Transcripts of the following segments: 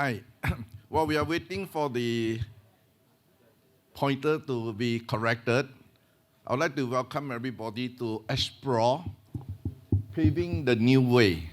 Hi. While we are waiting for the pointer to be corrected, I would like to welcome everybody to explore paving the new way.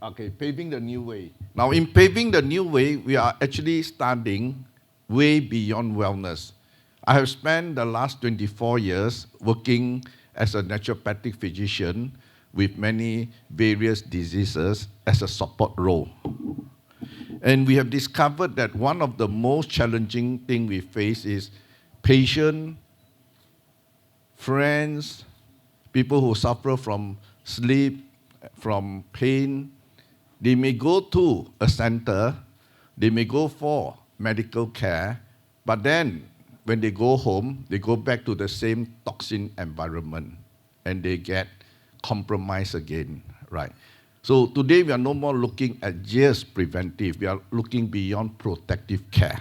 Okay, paving the new way. Now, in paving the new way, we are actually starting way beyond wellness. I have spent the last 24 years working as a naturopathic physician with many various diseases as a support role. And we have discovered that one of the most challenging things we face is patients, friends, people who suffer from sleep, from pain. They may go to a center, they may go for medical care, but then when they go home, they go back to the same toxin environment and they get compromised again, right? So today we are no more looking at just preventive, we are looking beyond protective care.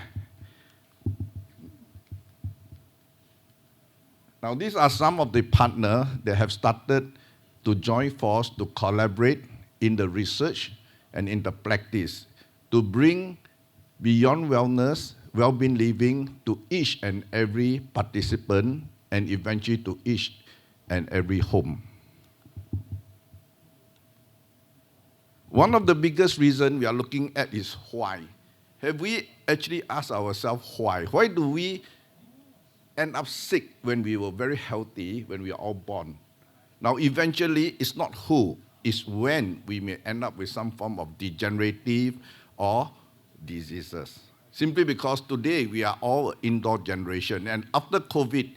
Now these are some of the partners that have started to join force to collaborate in the research and in the practice to bring beyond wellness, well-being living to each and every participant and eventually to each and every home. One of the biggest reasons we are looking at is why. Have we actually asked ourselves why? Why do we end up sick when we were very healthy, when we are all born? Now, eventually, it's not who, it's when we may end up with some form of degenerative or diseases. Simply because today we are all indoor generation, and after COVID,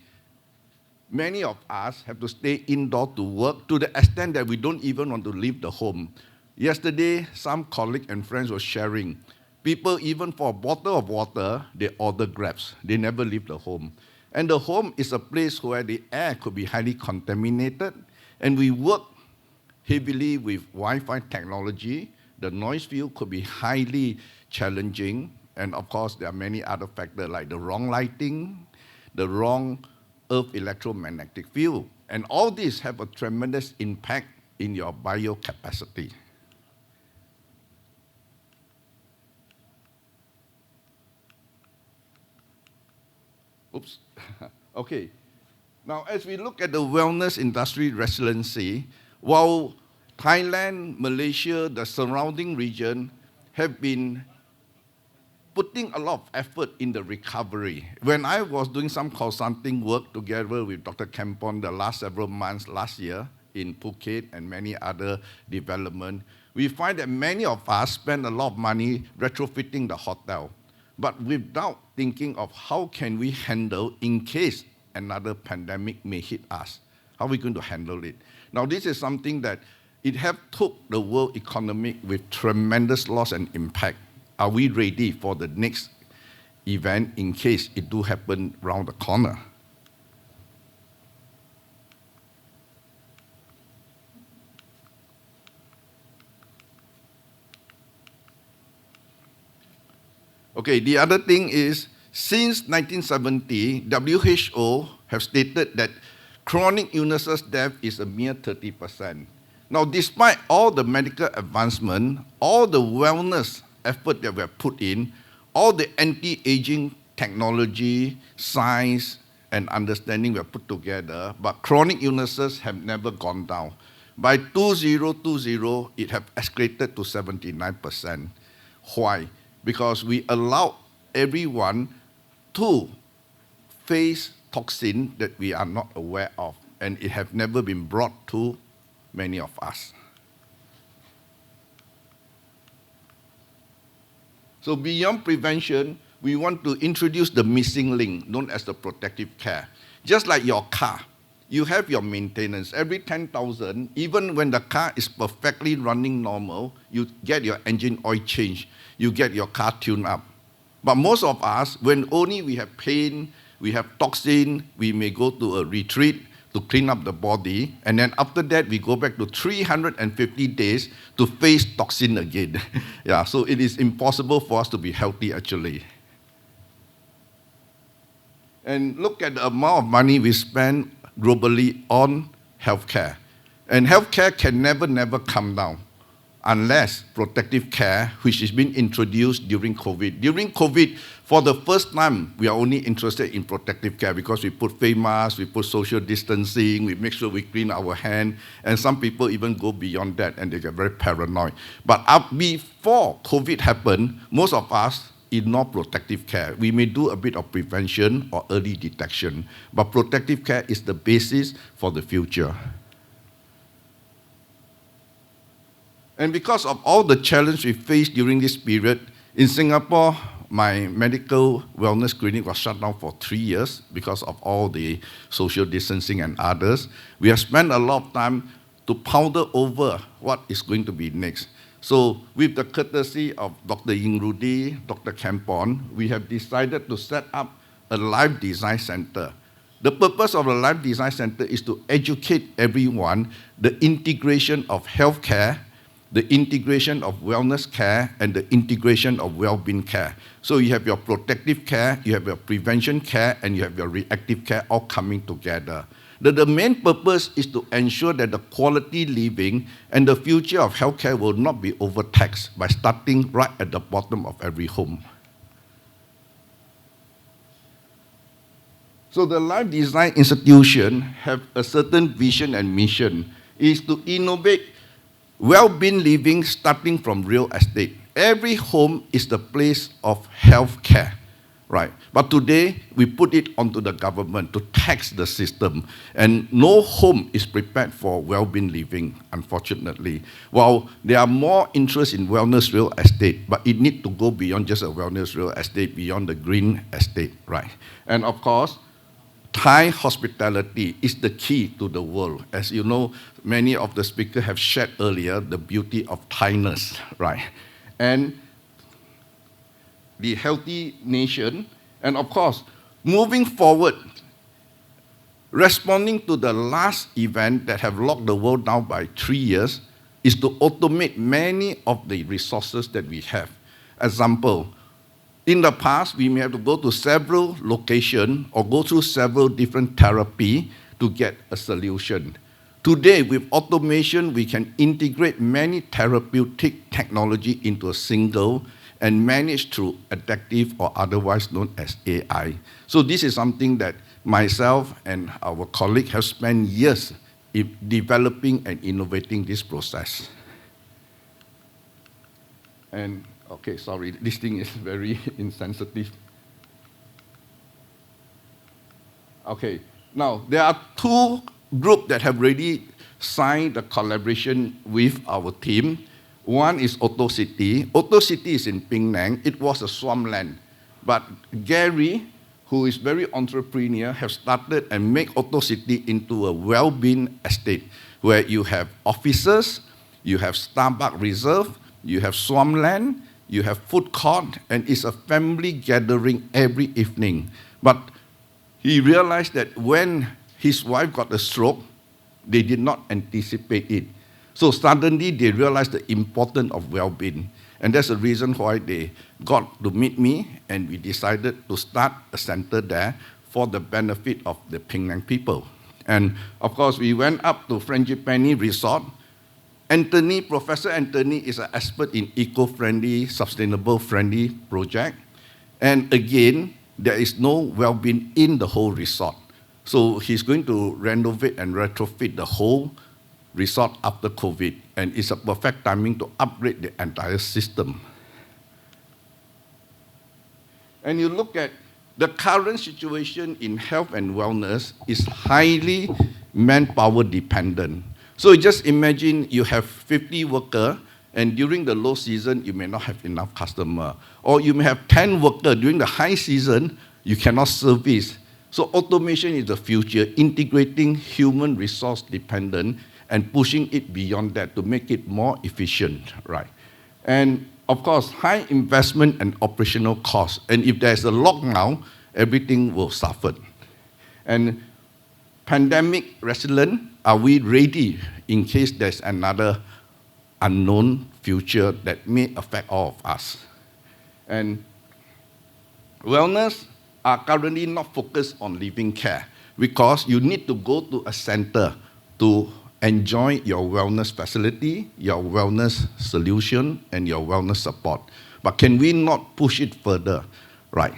many of us have to stay indoor to work to the extent that we don't even want to leave the home. Yesterday, some colleagues and friends were sharing. People, even for a bottle of water, they order Grabs. They never leave the home. And the home is a place where the air could be highly contaminated, and we work heavily with Wi-Fi technology. The noise field could be highly challenging, and of course, there are many other factors like the wrong lighting, the wrong Earth electromagnetic field, and all these have a tremendous impact in your biocapacity. Oops. Okay. Now, as we look at the wellness industry resiliency, while Thailand, Malaysia, the surrounding region have been putting a lot of effort in the recovery. When I was doing some consulting work together with Dr. Kempon the last several months last year in Phuket and many other developments, we find that many of us spend a lot of money retrofitting the hotel, but without thinking of how can we handle in case another pandemic may hit us. How are we going to handle it? Now, this is something that it have took the world economy with tremendous loss and impact. Are we ready for the next event in case it do happen around the corner? Okay, the other thing is, since 1970, WHO have stated that chronic illnesses death is a mere 30%. Now, despite all the medical advancement, all the wellness effort that we have put in, all the anti-aging technology, science, and understanding we have put together, but chronic illnesses have never gone down. By 2020, it have escalated to 79%. Why? Because we allow everyone to face toxin that we are not aware of, and it have never been brought to many of us. So beyond prevention, we want to introduce the missing link, known as the protective care. Just like your car, you have your maintenance. Every 10,000, even when the car is perfectly running normal, you get your engine oil changed, you get your car tuned up. But most of us, when only we have pain, we have toxin, we may go to a retreat to clean up the body, and then after that, we go back to 350 days to face toxin again. Yeah, so it is impossible for us to be healthy, actually. And look at the amount of money we spend globally on healthcare. And healthcare can never come down. unless protective care, which has been introduced during COVID. During COVID, for the first time, we are only interested in protective care because we put face masks, we put social distancing, we make sure we clean our hand, and some people even go beyond that and they get very paranoid. But before COVID happened, most of us ignore protective care. We may do a bit of prevention or early detection, but protective care is the basis for the future. And because of all the challenges we faced during this period, in Singapore, my medical wellness clinic was shut down for 3 years because of all the social distancing and others. We have spent a lot of time to ponder over what is going to be next. So with the courtesy of Dr. Ying Rudy, Dr. Campon, we have decided to set up a life design center. The purpose of the life design center is to educate everyone the integration of healthcare, the integration of wellness care, and the integration of well-being care. So you have your protective care, you have your prevention care, and you have your reactive care all coming together. The main purpose is to ensure that the quality living and the future of healthcare will not be overtaxed by starting right at the bottom of every home. So the Life Design Institution have a certain vision and mission, is to innovate well-being living starting from real estate. Every home is the place of health care, right? But today, we put it onto the government to tax the system, and no home is prepared for well-being living, unfortunately. While there are more interest in wellness real estate, but it needs to go beyond just a wellness real estate, beyond the green estate, right? And of course, Thai hospitality is the key to the world. As you know, many of the speakers have shared earlier the beauty of Thainess, right? And the healthy nation, and of course, moving forward, responding to the last event that have locked the world down by 3 years, is to automate many of the resources that we have. Example, in the past, we may have to go to several locations or go through several different therapy to get a solution. Today, with automation, we can integrate many therapeutic technology into a single and manage through adaptive or otherwise known as AI. So this is something that myself and our colleague have spent years in developing and innovating this process. And okay, sorry, this thing is very insensitive. Okay, now there are two groups that have already signed a collaboration with our team. One is Auto City. Auto City is in Penang. It was a swampland. But Gary, who is very entrepreneurial, have started and make Auto City into a well-being estate where you have offices, you have Starbucks Reserve, you have swampland, you have food court, and it's a family gathering every evening. But he realized that when his wife got a stroke, they did not anticipate it. So suddenly they realized the importance of well-being. And that's the reason why they got to meet me, and we decided to start a center there for the benefit of the Penang people. And of course, we went up to Frangipani Resort. Professor Anthony is an expert in eco-friendly, sustainable-friendly project. And again, there is no well-being in the whole resort. So he's going to renovate and retrofit the whole resort after COVID, and it's a perfect timing to upgrade the entire system. And you look at the current situation in health and wellness is highly manpower dependent. So just imagine you have 50 workers, and during the low season, you may not have enough customer. Or you may have 10 workers, during the high season, you cannot service. So automation is the future, integrating human resource dependent and pushing it beyond that to make it more efficient, right? And of course, high investment and operational costs. And if there's a lockdown, everything will suffer. And pandemic resilient, are we ready in case there's another unknown future that may affect all of us? And wellness are currently not focused on living care because you need to go to a center to enjoy your wellness facility, your wellness solution, and your wellness support. But can we not push it further? Right.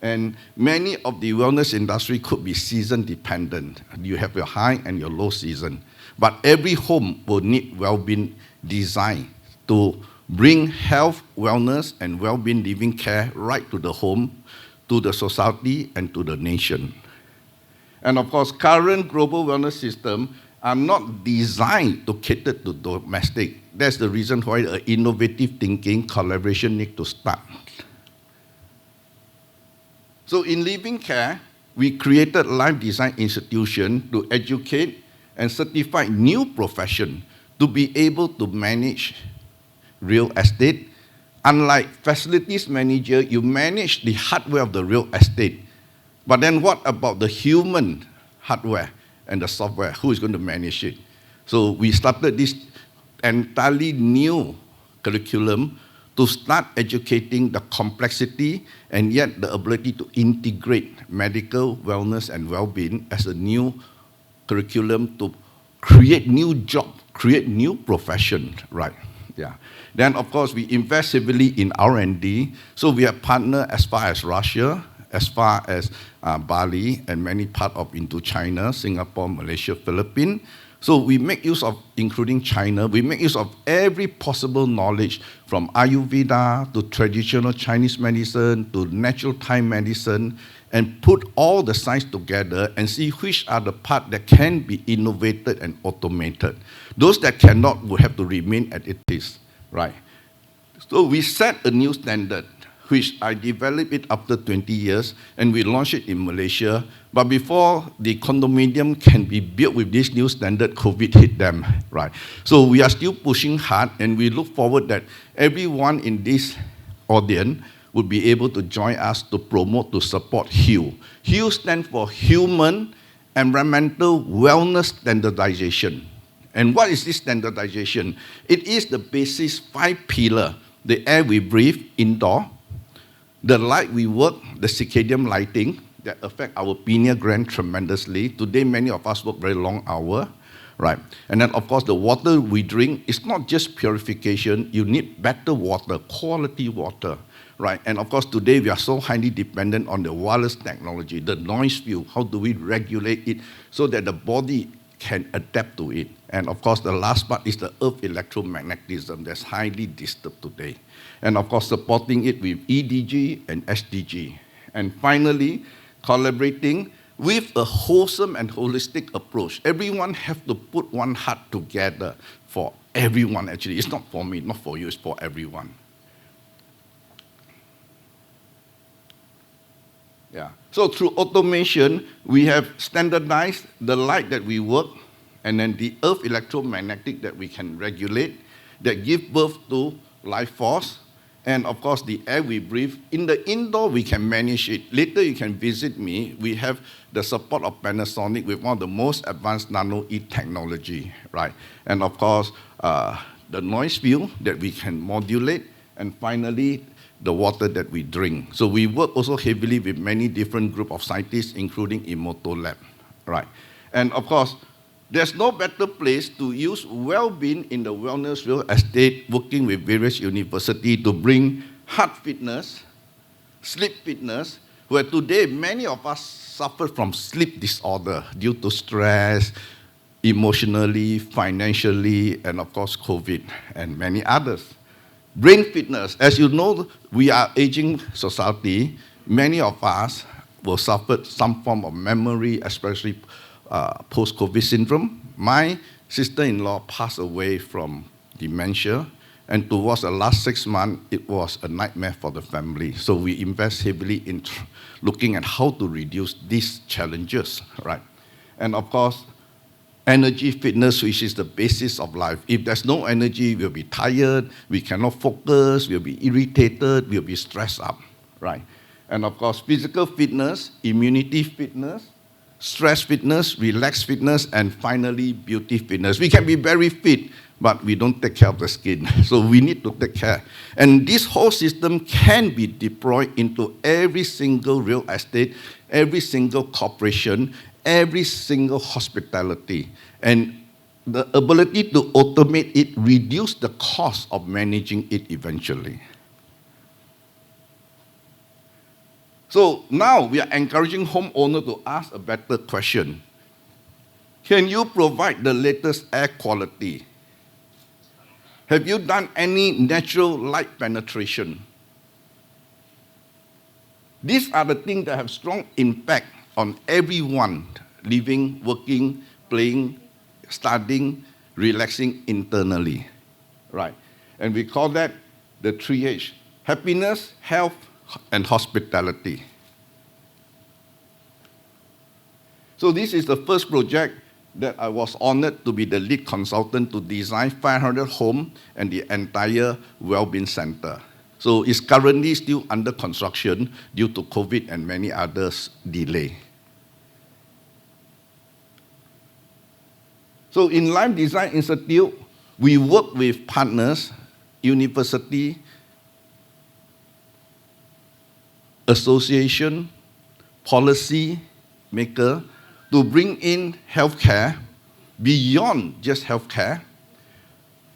And many of the wellness industry could be season dependent. You have your high and your low season. But every home will need well-being design to bring health, wellness, and well-being living care right to the home, to the society, and to the nation. And of course, current global wellness systems are not designed to cater to domestic. That's the reason why innovative thinking, collaboration need to start. So in living care, we created Life Design Institution to educate and certify new profession to be able to manage real estate. Unlike facilities manager, you manage the hardware of the real estate. But then what about the human hardware and the software? Who is going to manage it? So we started this entirely new curriculum to start educating the complexity and yet the ability to integrate medical, wellness, and well-being as a new curriculum to create new job, create new profession, right? Yeah. Then, of course, we invest heavily in R&D. So we have partnered as far as Russia, as far as Bali, and many parts of Indochina, Singapore, Malaysia, Philippines. So we make use of, including China, we make use of every possible knowledge from Ayurveda to traditional Chinese medicine to natural Thai medicine and put all the science together and see which are the parts that can be innovated and automated. Those that cannot will have to remain as it is, right? So we set a new standard, which I developed it after 20 years, and we launched it in Malaysia. But before the condominium can be built with this new standard, COVID hit them, right? So we are still pushing hard, and we look forward that everyone in this audience would be able to join us to promote, to support HEAL. HEAL stands for Human Environmental Wellness Standardization. And what is this standardization? It is the basis 5 pillar: the air we breathe indoor, the light we work, the circadian lighting that affect our pineal gland tremendously. Today, many of us work very long hours, right? And then, of course, the water we drink is not just purification. You need better water, quality water, right? And of course, today we are so highly dependent on the wireless technology, the noise field. How do we regulate it so that the body can adapt to it? And of course, the last part is the earth electromagnetism that's highly disturbed today. And of course, supporting it with EDG and SDG. And finally, collaborating with a wholesome and holistic approach. Everyone have to put one heart together for everyone, actually. It's not for me, not for you, it's for everyone. Yeah. So through automation, we have standardized the light that we work, and then the earth electromagnetic that we can regulate, that give birth to life force, and of course the air we breathe. In the indoor, we can manage it. Later you can visit me. We have the support of Panasonic with one of the most advanced nano-E technology, right? And of course, the noise field that we can modulate, and finally, the water that we drink. So we work also heavily with many different group of scientists, including Emoto Lab, right? And of course, there's no better place to use well-being in the wellness real estate, working with various universities to bring heart fitness, sleep fitness, where today many of us suffer from sleep disorder due to stress, emotionally, financially, and of course, COVID, and many others. Brain fitness, as you know, we are aging society. Many of us will suffer some form of memory, especially post-COVID syndrome. My sister-in-law passed away from dementia, and towards the last 6 months, it was a nightmare for the family. So we invest heavily in looking at how to reduce these challenges, right? And of course, energy fitness, which is the basis of life. If there's no energy, we'll be tired, we cannot focus, we'll be irritated, we'll be stressed up, right? And of course, physical fitness, immunity fitness, stress fitness, relaxed fitness, and finally, beauty fitness. We can be very fit, but we don't take care of the skin. So we need to take care. And this whole system can be deployed into every single real estate, every single corporation, every single hospitality. And the ability to automate it reduce the cost of managing it eventually. So now we are encouraging homeowners to ask a better question. Can you provide the latest air quality? Have you done any natural light penetration? These are the things that have strong impact on everyone living, working, playing, studying, relaxing internally, right? And we call that the 3H: happiness, health, and hospitality. So this is the first project that I was honored to be the lead consultant to design 500 homes and the entire well-being center. So it's currently still under construction due to COVID and many others delay. So in Life Design Institute, we work with partners, university, association, policy maker, to bring in healthcare beyond just healthcare.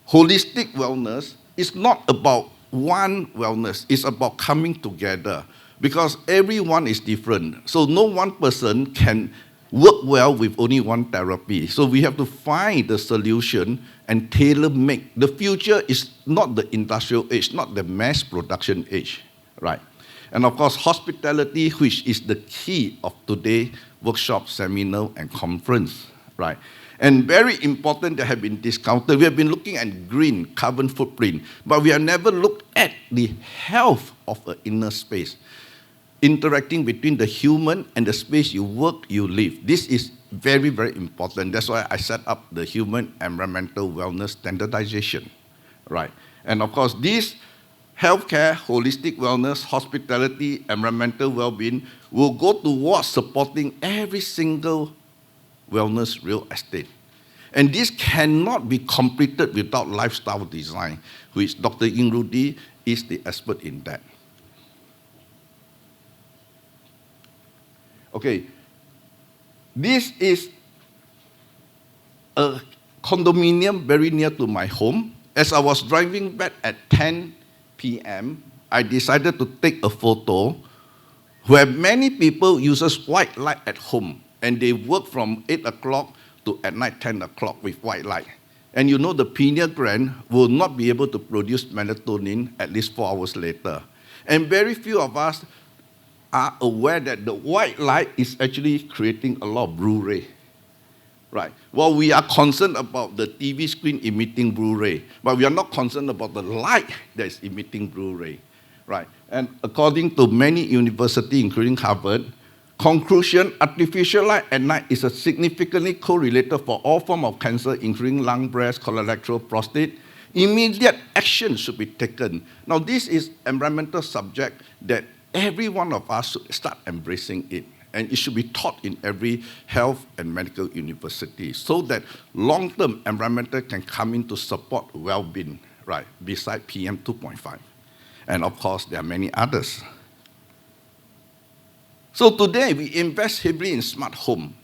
Holistic wellness is not about one wellness, it's about coming together, because everyone is different. So no one person can work well with only one therapy. So we have to find the solution and tailor-make. The future is not the industrial age, not the mass production age, right? And of course, hospitality, which is the key of today's workshop, seminar, and conference, right? And very important that have been discounted. We have been looking at green, carbon footprint, but we have never looked at the health of an inner space, interacting between the human and the space you work, you live. This is very, very important. That's why I set up the human environmental wellness standardization, right? And of course, this healthcare, holistic wellness, hospitality, environmental well-being will go towards supporting every single wellness real estate. And this cannot be completed without lifestyle design, which Dr. Ying Rudy is the expert in that. Okay, this is a condominium very near to my home. As I was driving back at 10 p.m., I decided to take a photo where many people uses white light at home, and they work from 8 o'clock to at night 10 o'clock with white light. And you know the pineal gland will not be able to produce melatonin at least 4 hours later. And very few of us are aware that the white light is actually creating a lot of blue ray. Right. Well, we are concerned about the TV screen emitting blue ray, but we are not concerned about the light that is emitting blue ray. Right. And according to many universities, including Harvard, conclusion, artificial light at night is a significantly correlated for all forms of cancer, including lung, breast, colorectal, prostate. Immediate action should be taken. Now, this is environmental subject that every one of us should start embracing it. And it should be taught in every health and medical university so that long-term environmental can come in to support well-being, right, beside PM 2.5. And of course, there are many others. So today, we invest heavily in smart home.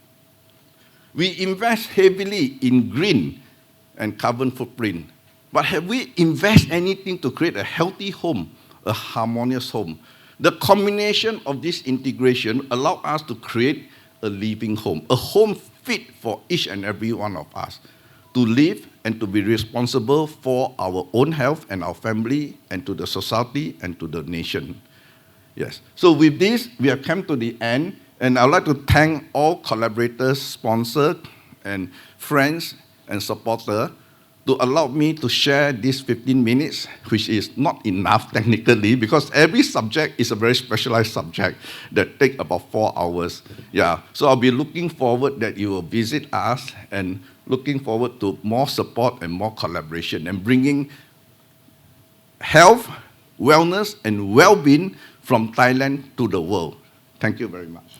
We invest heavily in green and carbon footprint. But have we invested anything to create a healthy home, a harmonious home? The combination of this integration allows us to create a living home, a home fit for each and every one of us to live and to be responsible for our own health and our family and to the society and to the nation. Yes. So with this, we have come to the end, and I'd like to thank all collaborators, sponsors, and friends and supporters to allow me to share these 15 minutes, which is not enough technically, because every subject is a very specialized subject that takes about 4 hours. Yeah, so I'll be looking forward that you will visit us and looking forward to more support and more collaboration and bringing health, wellness, and well-being from Thailand to the world. Thank you very much.